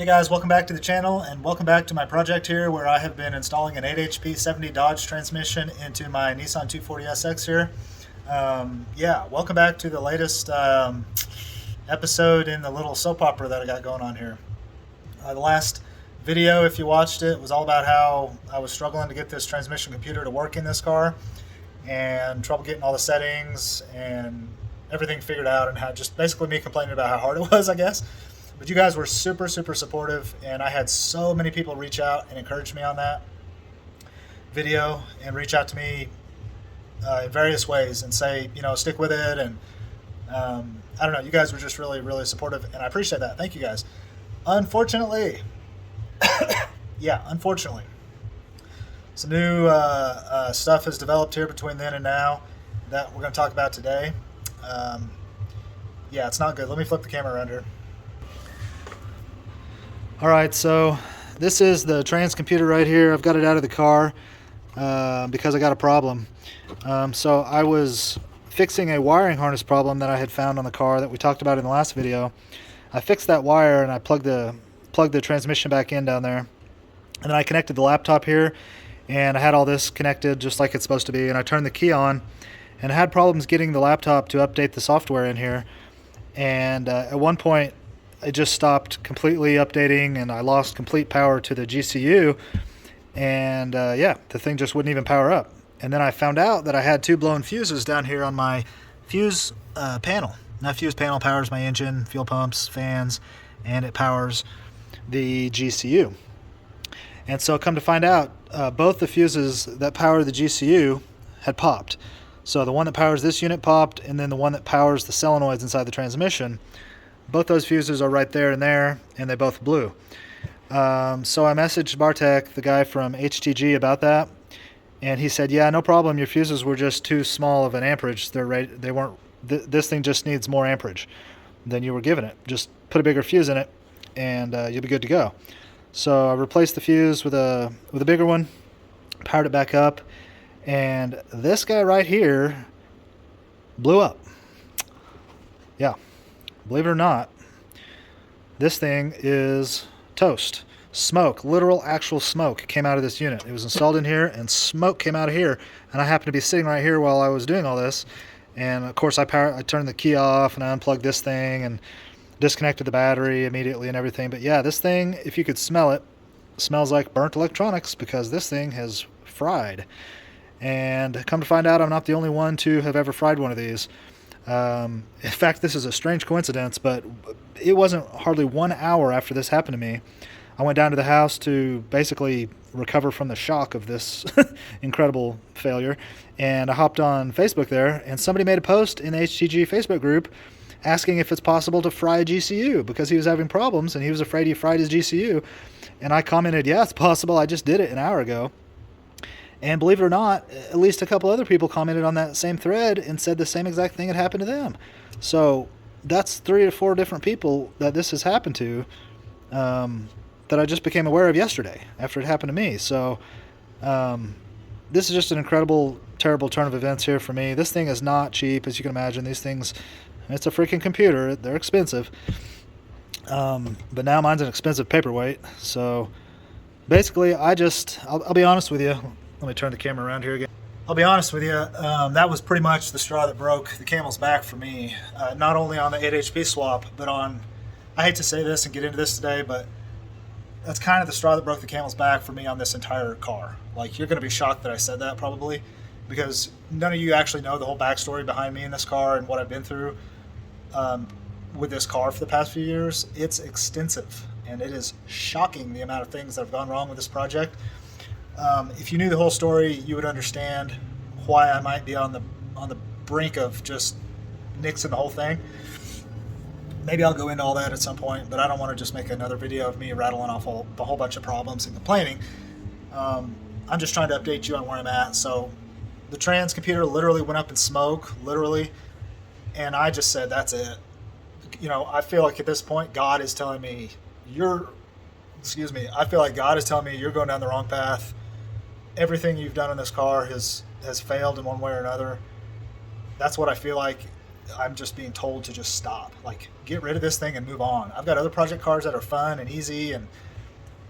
Hey guys, welcome back to the channel and welcome back to my project here where I have been installing an 8HP 70 Dodge transmission into my Nissan 240SX here. Yeah, welcome back to the latest episode in the little soap opera that I got going on here. The last video, if you watched it, was all about how I was struggling to get this transmission computer to work in this car and trouble getting all the settings and everything figured out, and how just basically me complaining about how hard it was, I guess. But you guys were super supportive, and I had so many people reach out and encourage me on that video and reach out to me in various ways and say, stick with it. And I don't know, you guys were just really supportive, and I appreciate that. Thank you guys. Unfortunately, unfortunately, some new stuff has developed here between then and now that we're going to talk about today. It's not good. Let me flip the camera around here. All right, so this is the trans computer right here. I've got it out of the car because I got a problem. So I was fixing a wiring harness problem that I had found on the car that we talked about in the last video. I fixed that wire and I plugged the transmission back in down there. And then I connected the laptop here, and I had all this connected just like it's supposed to be. And I turned the key on, and I had problems getting the laptop to update the software in here. And at one point, it just stopped completely updating, and I lost complete power to the GCU, and the thing just wouldn't even power up. And then I found out that I had two blown fuses down here on my fuse panel. And that fuse panel powers my engine, fuel pumps, fans, and it powers the GCU. And so come to find out, both the fuses that power the GCU had popped. So the one that powers this unit popped, and then the one that powers the solenoids inside the transmission, both those fuses are right there, and they both blew. So I messaged Bartek, the guy from HTG, about that, and he said, "Yeah, no problem. Your fuses were just too small of an amperage. They weren't. This thing just needs more amperage than you were giving it. Just put a bigger fuse in it, and you'll be good to go." So I replaced the fuse with a bigger one, powered it back up, and this guy right here blew up. Yeah. Believe it or not, this thing is toast. Smoke, literal actual smoke came out of this unit. It was installed in here, and smoke came out of here, and I happened to be sitting right here while I was doing all this. And of course I turned the key off, and I unplugged this thing and disconnected the battery immediately and everything. But yeah, this thing, if you could smell it, smells like burnt electronics, because this thing has fried. And come to find out, I'm not the only one to have ever fried one of these. In fact, this is a strange coincidence, but it wasn't hardly 1 hour after this happened to me. I went down to the house to basically recover from the shock of this incredible failure, and I hopped on Facebook there, and somebody made a post in the HTG Facebook group asking if it's possible to fry a GCU because he was having problems and he was afraid he fried his GCU. And I commented, "Yeah, it's possible. I just did it an hour ago." And believe it or not, at least a couple other people commented on that same thread and said the same exact thing had happened to them. So that's 3 or 4 different people that this has happened to, that I just became aware of yesterday after it happened to me. So this is just an incredible, terrible turn of events here for me. This thing is not cheap, as you can imagine. These things, it's a freaking computer. They're expensive. But now mine's an expensive paperweight. So basically, I'll be honest with you. Let me turn the camera around here again. I'll be honest with you, that was pretty much the straw that broke the camel's back for me. Not only on the 8HP swap, but on, I hate to say this and get into this today, but that's kind of the straw that broke the camel's back for me on this entire car. Like, you're going to be shocked that I said that probably, because none of you actually know the whole backstory behind me in this car and what I've been through with this car for the past few years. It's extensive, and it is shocking the amount of things that have gone wrong with this project. If you knew the whole story, you would understand why I might be on the brink of just nixing the whole thing. Maybe I'll go into all that at some point, but I don't want to just make another video of me rattling off a whole bunch of problems and complaining. I'm just trying to update you on where I'm at. So the trans computer literally went up in smoke, literally, and I just said, that's it. I feel like at this point, God is telling me, I feel like God is telling me you're going down the wrong path. Everything you've done in this car has failed in one way or another. That's what I feel like I'm just being told to just stop. Like, get rid of this thing and move on. I've got other project cars that are fun and easy and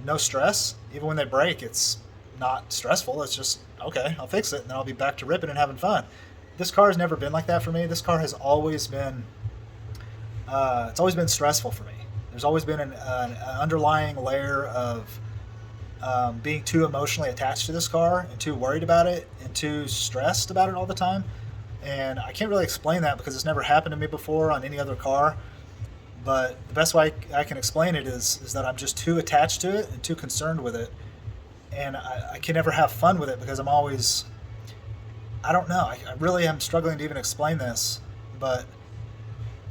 no stress. Even when they break, it's not stressful. It's just, okay, I'll fix it and then I'll be back to ripping and having fun. This car has never been like that for me. This car has always been, it's always been stressful for me. There's always been an underlying layer of being too emotionally attached to this car and too worried about it and too stressed about it all the time. And I can't really explain that because it's never happened to me before on any other car. But the best way I can explain it is that I'm just too attached to it and too concerned with it. And I can never have fun with it because I'm always, I don't know, I really am struggling to even explain this. But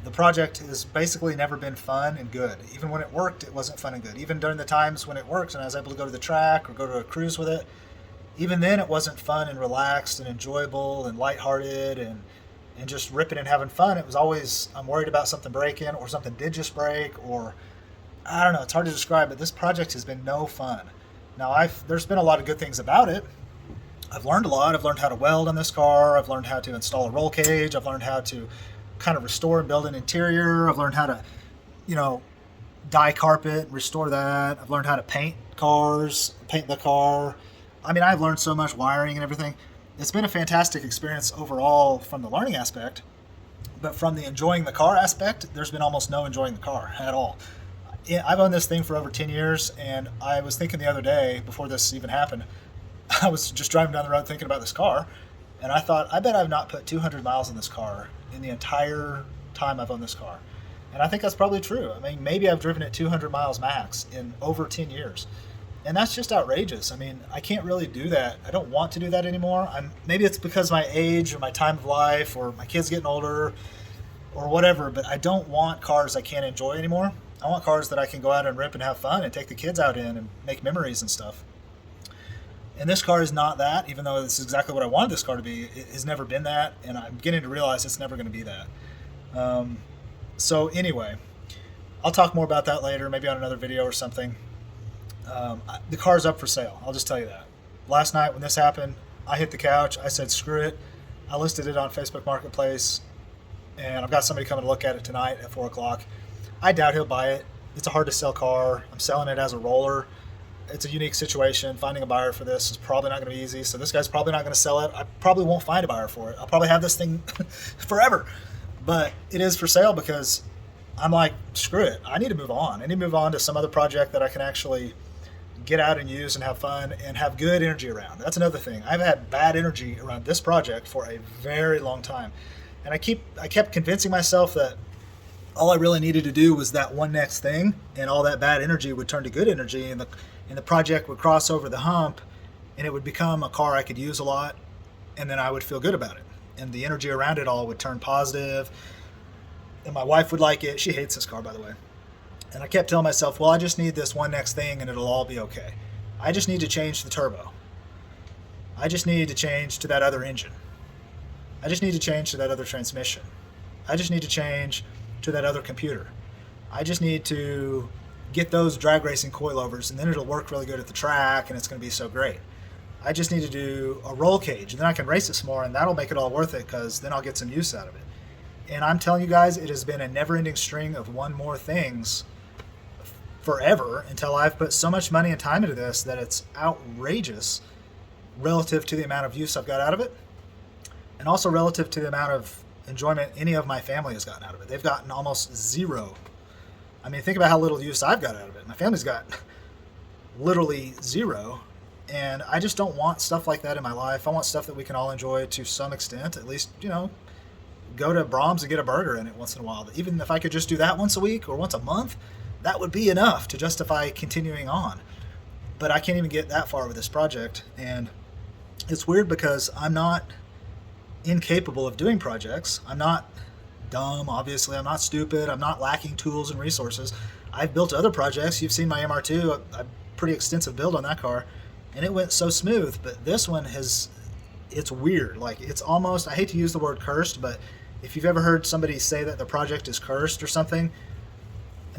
the project has basically never been fun and good. Even when it worked, it wasn't fun and good. Even during the times when it worked and I was able to go to the track or go to a cruise with it, even then it wasn't fun and relaxed and enjoyable and lighthearted and just ripping and having fun. It was always, I'm worried about something breaking or something did just break, or I don't know, it's hard to describe, but this project has been no fun. Now, there's been a lot of good things about it. I've learned a lot. I've learned how to weld on this car. I've learned how to install a roll cage. I've learned how to kind of restore and build an interior. I've learned how to, dye carpet, restore that. I've learned how to paint the car. I mean, I've learned so much wiring and everything. It's been a fantastic experience overall from the learning aspect, but from the enjoying the car aspect, there's been almost no enjoying the car at all. I've owned this thing for over 10 years, and I was thinking the other day, before this even happened, I was just driving down the road thinking about this car, and I thought, I bet I've not put 200 miles in this car in the entire time I've owned this car. And I think that's probably true. I mean, maybe I've driven it 200 miles max in over 10 years. And that's just outrageous. I mean, I can't really do that. I don't want to do that anymore. Maybe it's because of my age or my time of life or my kids getting older or whatever, but I don't want cars I can't enjoy anymore. I want cars that I can go out and rip and have fun and take the kids out in and make memories and stuff. And this car is not that, even though this is exactly what I wanted this car to be. It has never been that, and I'm beginning to realize it's never going to be that. So anyway, I'll talk more about that later, maybe on another video or something. The car's up for sale. I'll just tell you that. Last night when this happened, I hit the couch. I said, screw it. I listed it on Facebook Marketplace, and I've got somebody coming to look at it tonight at 4 o'clock. I doubt he'll buy it. It's a hard-to-sell car. I'm selling it as a roller. It's a unique situation. Finding a buyer for this is probably not going to be easy, so this guy's probably not going to sell it. I probably won't find a buyer for it. I'll probably have this thing forever. But it is for sale because I'm like, screw it. I need to move on. I need to move on to some other project that I can actually get out and use and have fun and have good energy around. That's another thing. I've had bad energy around this project for a very long time. And I kept convincing myself that all I really needed to do was that one next thing, and all that bad energy would turn to good energy, and the project would cross over the hump, and it would become a car I could use a lot, and then I would feel good about it. And the energy around it all would turn positive, and my wife would like it. She hates this car, by the way. And I kept telling myself, well, I just need this one next thing and it'll all be okay. I just need to change the turbo. I just need to change to that other engine. I just need to change to that other transmission. I just need to change to that other computer. I just need to get those drag racing coilovers, and then it'll work really good at the track and it's going to be so great. I just need to do a roll cage, and then I can race it some more, and that'll make it all worth it because then I'll get some use out of it. And I'm telling you guys, it has been a never-ending string of one more things forever until I've put so much money and time into this that it's outrageous relative to the amount of use I've got out of it, and also relative to the amount of enjoyment any of my family has gotten out of it. They've gotten almost zero. I mean, think about how little use I've got out of it. My family's got literally zero, and I just don't want stuff like that in my life. I want stuff that we can all enjoy to some extent, at least, go to Brahms and get a burger in it once in a while. Even if I could just do that once a week or once a month, that would be enough to justify continuing on. But I can't even get that far with this project, and it's weird because I'm not incapable of doing projects. I'm not dumb, obviously. I'm not stupid. I'm not lacking tools and resources. I've built other projects. You've seen my MR2, a pretty extensive build on that car, and it went so smooth. But this one it's weird. Like, it's almost, I hate to use the word cursed, but if you've ever heard somebody say that the project is cursed or something,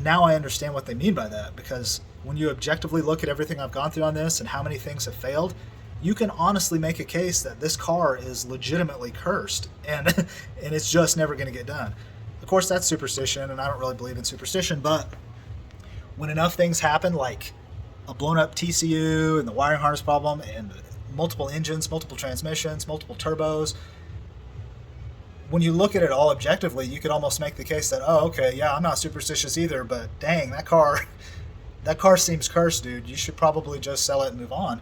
now I understand what they mean by that, because when you objectively look at everything I've gone through on this and how many things have failed, you can honestly make a case that this car is legitimately cursed, and and it's just never going to get done. Of course, that's superstition, and I don't really believe in superstition, but when enough things happen, like a blown up TCU and the wiring harness problem and multiple engines, multiple transmissions, multiple turbos, when you look at it all objectively, you could almost make the case that, oh, okay, yeah, I'm not superstitious either, but dang, that car seems cursed, dude. You should probably just sell it and move on.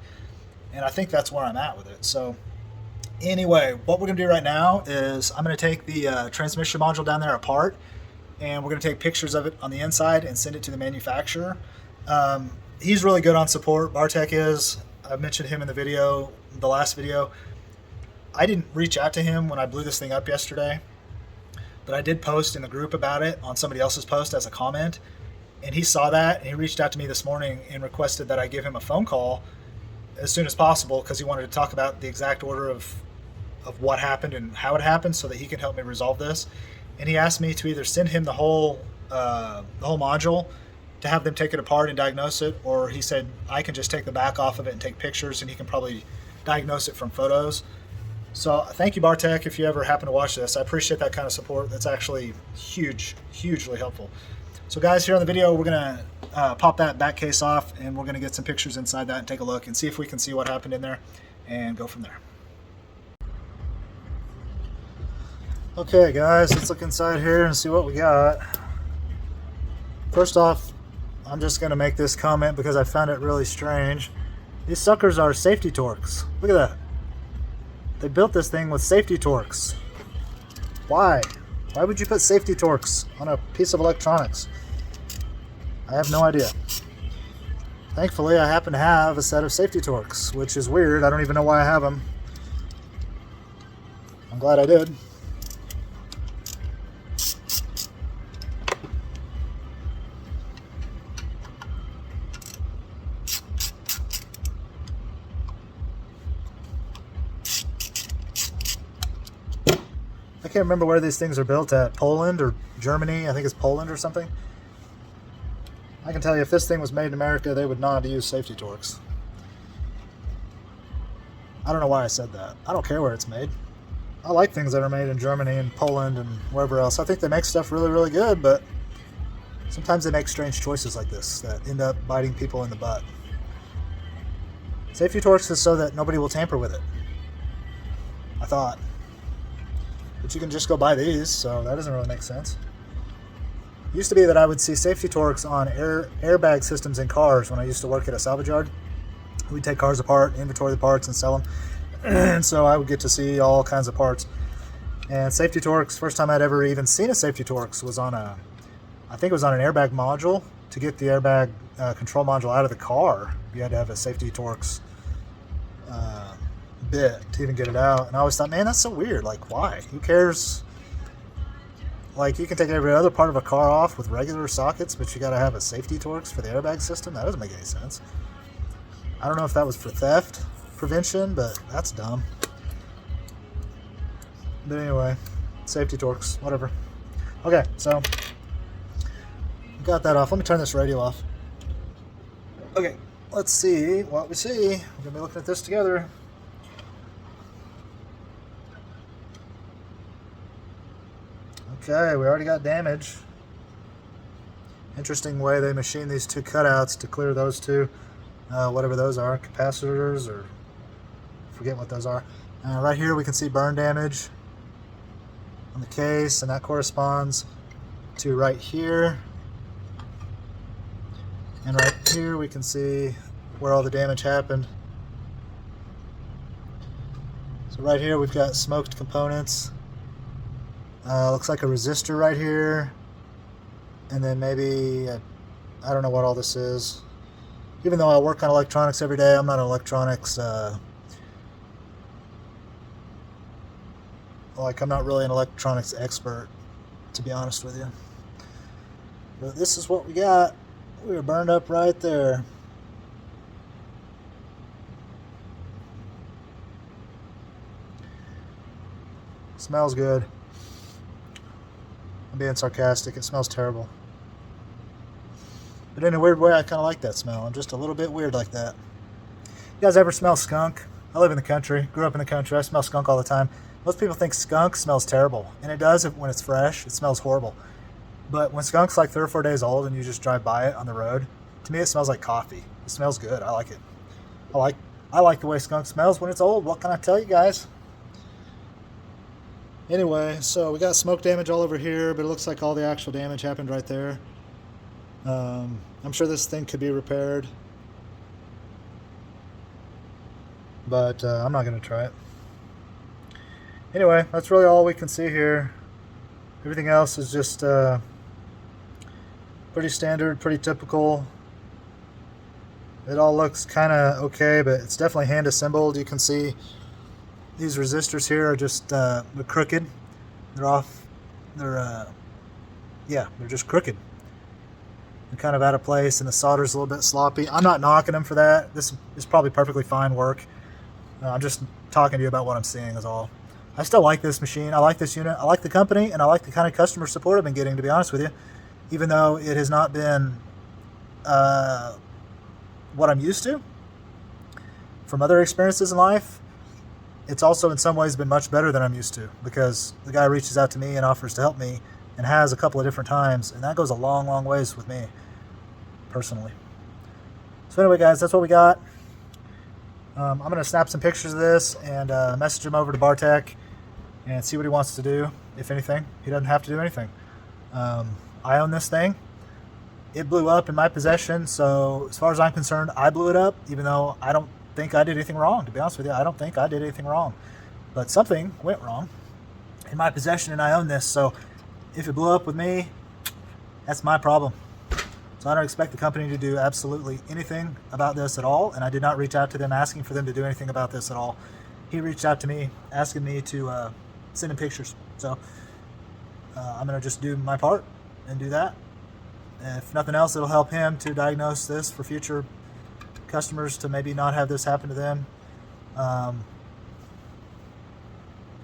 And I think that's where I'm at with it. So anyway, what we're going to do right now is I'm going to take the transmission module down there apart, and we're going to take pictures of it on the inside and send it to the manufacturer. He's really good on support. Bartek is. I mentioned him in the last video. I didn't reach out to him when I blew this thing up yesterday, but I did post in the group about it on somebody else's post as a comment, and he saw that, and he reached out to me this morning and requested that I give him a phone call as soon as possible because he wanted to talk about the exact order of what happened and how it happened so that he can help me resolve this. And he asked me to either send him the whole module to have them take it apart and diagnose it, or he said I can just take the back off of it and take pictures, and he can probably diagnose it from photos. So thank you, Bartek, if you ever happen to watch this. I appreciate that kind of support. That's actually hugely helpful. So guys, here on the video, we're going to pop that back case off, and we're going to get some pictures inside that and take a look and see if we can see what happened in there and go from there. Okay guys, let's look inside here and see what we got. First off, I'm just going to make this comment because I found it really strange. These suckers are safety Torx. Look at that. They built this thing with safety Torx. Why? Why would you put safety Torx on a piece of electronics? I have no idea. Thankfully, I happen to have a set of safety Torx, which is weird. I don't even know why I have them. I'm glad I did. I can't remember where these things are built at. Poland or Germany? I think it's Poland or something. I can tell you if this thing was made in America, they would not use safety Torx. I don't know why I said that. I don't care where it's made. I like things that are made in Germany and Poland and wherever else. I think they make stuff really good, but sometimes they make strange choices like this that end up biting people in the butt. Safety Torx is so that nobody will tamper with it, I thought. But you can just go buy these, so that doesn't really make sense. It used to be that I would see safety Torx on airbag systems in cars when I used to work at a salvage yard. We'd take cars apart, inventory the parts, and sell them. And so I would get to see all kinds of parts. And safety Torx, first time I'd ever even seen a safety Torx was on I think it was on an airbag module. To get the airbag control module out of the car, you had to have a safety Torx bit to even get it out. And I always thought, man, that's so weird. Like, why? Who cares? Like, you can take every other part of a car off with regular sockets, but you got to have a safety Torx for the airbag system? That doesn't make any sense. I don't know if that was for theft prevention, but that's dumb. But anyway, safety Torx, whatever. Okay, so got that off. Let me turn this radio off. Okay, let's see what we see. We're gonna be looking at this together. Okay, we already got damage. Interesting way they machine these two cutouts to clear those two, whatever those are, capacitors, or forget what those are. Right here we can see burn damage on the case, and that corresponds to right here. And right here we can see where all the damage happened. So right here we've got smoked components. Looks like a resistor right here. And then maybe, I don't know what all this is. Even though I work on electronics every day, I'm not an electronics, like I'm not really an electronics expert, to be honest with you. But this is what we got. We were burned up right there. Smells good. I'm being sarcastic. It smells terrible. But in a weird way, I kind of like that smell. I'm just a little bit weird like that. You guys ever smell skunk? I live in the country, grew up in the country. I smell skunk all the time. Most people think skunk smells terrible, and it does when it's fresh. It smells horrible. But when skunk's like 3 or 4 days old and you just drive by it on the road, to me it smells like coffee. It smells good. I like it. I like the way skunk smells when it's old. What can I tell you guys? Anyway, so we got smoke damage all over here, but it looks like all the actual damage happened right there. I'm sure this thing could be repaired, but I'm not going to try it. Anyway, that's really all we can see here. Everything else is just pretty standard, pretty typical. It all looks kind of okay, but it's definitely hand assembled. You can see these resistors here are just they're crooked. They're off. They're just crooked. They're kind of out of place, and the solder's a little bit sloppy. I'm not knocking them for that. This is probably perfectly fine work. I'm just talking to you about what I'm seeing is all. I still like this machine. I like this unit. I like the company, and I like the kind of customer support I've been getting, to be honest with you. Even though it has not been what I'm used to from other experiences in life, it's also in some ways been much better than I'm used to, because the guy reaches out to me and offers to help me, and has a couple of different times, and that goes a long, long ways with me, personally. So anyway, guys, that's what we got. I'm going to snap some pictures of this and message him over to Bartek and see what he wants to do, if anything. He doesn't have to do anything. I own this thing. It blew up in my possession, so as far as I'm concerned, I blew it up, even though I don't think I did anything wrong, to be honest with you. I don't think I did anything wrong. But something went wrong in my possession, and I own this, so if it blew up with me, that's my problem. So I don't expect the company to do absolutely anything about this at all, and I did not reach out to them asking for them to do anything about this at all. He reached out to me asking me to send him pictures. So I'm going to just do my part and do that. And if nothing else, it'll help him to diagnose this for future customers, to maybe not have this happen to them. I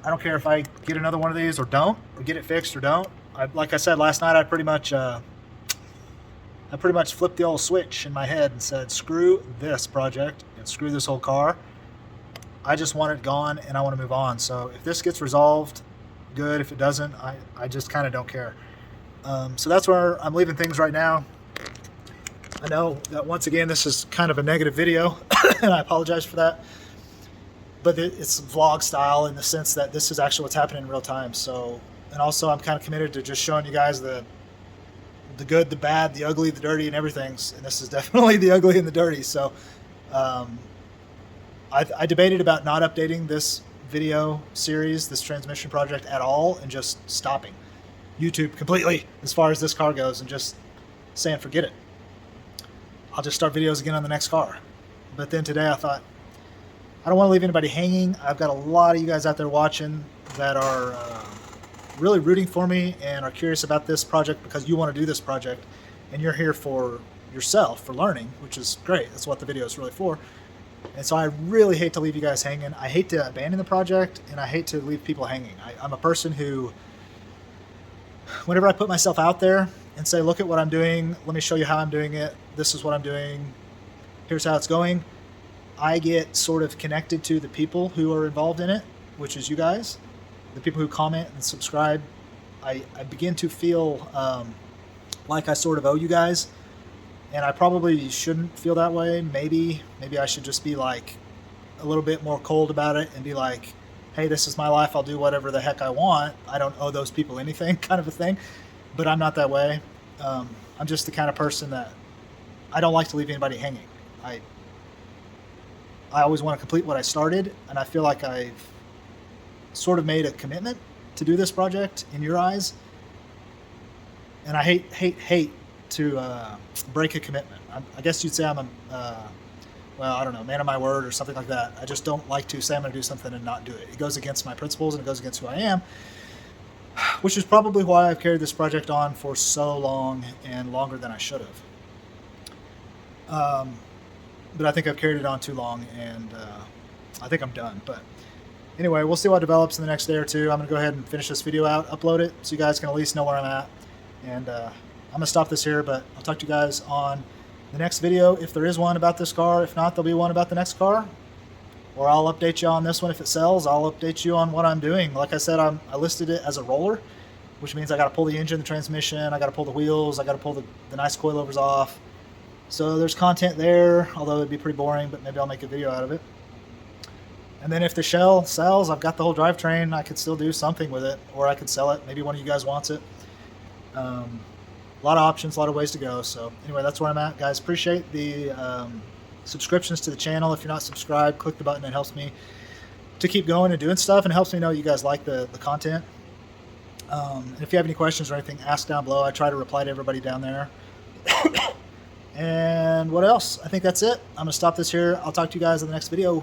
don't care if I get another one of these or don't, or get it fixed or don't. Like I said last night, I pretty much flipped the old switch in my head and said, screw this project and screw this whole car. I just want it gone, and I want to move on. So if this gets resolved, good. If it doesn't, I just kind of don't care. So that's where I'm leaving things right now. I know that once again this is kind of a negative video, and I apologize for that. But it's vlog style in the sense that this is actually what's happening in real time. So, and also I'm kind of committed to just showing you guys the good, the bad, the ugly, the dirty, and everything. And this is definitely the ugly and the dirty. So I debated about not updating this video series, this transmission project at all, and just stopping YouTube completely as far as this car goes, and just saying forget it. I'll just start videos again on the next car. But then today I thought, I don't want to leave anybody hanging. I've got a lot of you guys out there watching that are really rooting for me and are curious about this project because you want to do this project, and you're here for yourself, for learning, which is great. That's what the video is really for. And so I really hate to leave you guys hanging. I hate to abandon the project, and I hate to leave people hanging. I'm a person who, whenever I put myself out there and say, look at what I'm doing, let me show you how I'm doing it, this is what I'm doing, here's how it's going, I get sort of connected to the people who are involved in it, which is you guys, the people who comment and subscribe. I begin to feel like I sort of owe you guys, and I probably shouldn't feel that way. Maybe I should just be like a little bit more cold about it and be like, hey, this is my life, I'll do whatever the heck I want, I don't owe those people anything, kind of a thing. But I'm not that way. I'm just the kind of person that I don't like to leave anybody hanging. I always want to complete what I started, and I feel like I've sort of made a commitment to do this project in your eyes, and I hate to break a commitment. I guess you'd say I'm well, I don't know, man of my word or something like that. I just don't like to say I'm going to do something and not do it. It goes against my principles, and it goes against who I am, which is probably why I've carried this project on for so long, and longer than I should have. But I think I've carried it on too long, and I think I'm done. But anyway, we'll see what develops in the next day or two. I'm going to go ahead and finish this video out, upload it, so you guys can at least know where I'm at. And I'm going to stop this here, but I'll talk to you guys on the next video, if there is one about this car. If not, there'll be one about the next car. or I'll update you on this one if it sells. I'll update you on what I'm doing. Like I said, I listed it as a roller, which means I got to pull the engine, the transmission, I got to pull the wheels, I got to pull the nice coilovers off. So there's content there, although it'd be pretty boring, but maybe I'll make a video out of it. And then if the shell sells, I've got the whole drivetrain. I could still do something with it, or I could sell it. Maybe one of you guys wants it. A lot of options, a lot of ways to go. So anyway, that's where I'm at, guys. Appreciate the subscriptions to the channel. If you're not subscribed, click the button. It helps me to keep going and doing stuff, and helps me know you guys like the content. And if you have any questions or anything, ask down below. I try to reply to everybody down there. And what else? I think that's it. I'm going to stop this here. I'll talk to you guys in the next video.